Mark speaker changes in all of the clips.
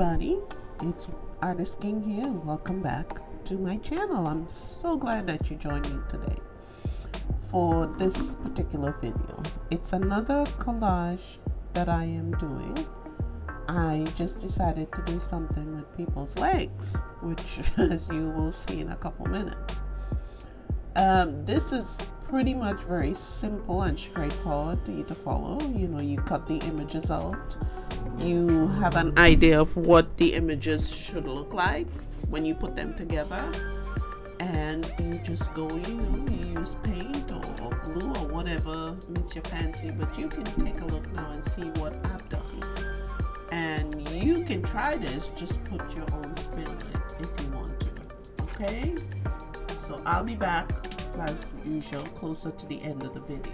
Speaker 1: everybody, it's Artist King here and welcome back to my channel. I'm so glad that you joined me today for this particular video. It's another collage that I am doing. I just decided to do something with people's legs, which as you will see in a couple minutes. This is pretty much very simple and straightforward to you to follow. You cut the images out. You have an idea of what the images should look like when you put them together, and you just go, you use paint or glue or whatever meets your fancy, but you can take a look now and see what I've done. And you can try this, just put your own spin on it if you want to, okay? So I'll be back as usual closer to the end of the video.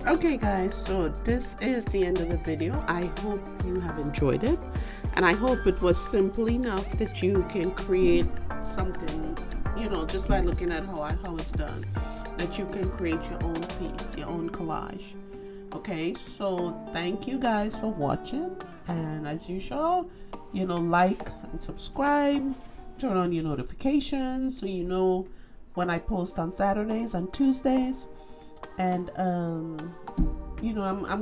Speaker 1: Okay guys, so this is the end of the video. I hope you have enjoyed it, and I hope it was simple enough that you can create something, just by looking at how it's done, that you can create your own piece, your own collage. Okay, so thank you guys for watching, and as usual, like and subscribe, turn on your notifications so you know when I post on Saturdays and Tuesdays. And I'm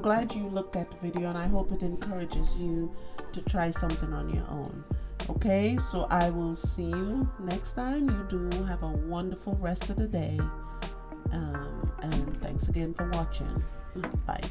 Speaker 1: glad you looked at the video, and I hope it encourages you to try something on your own. Okay, so I will see you next time. You do have a wonderful rest of the day, and thanks again for watching. Bye.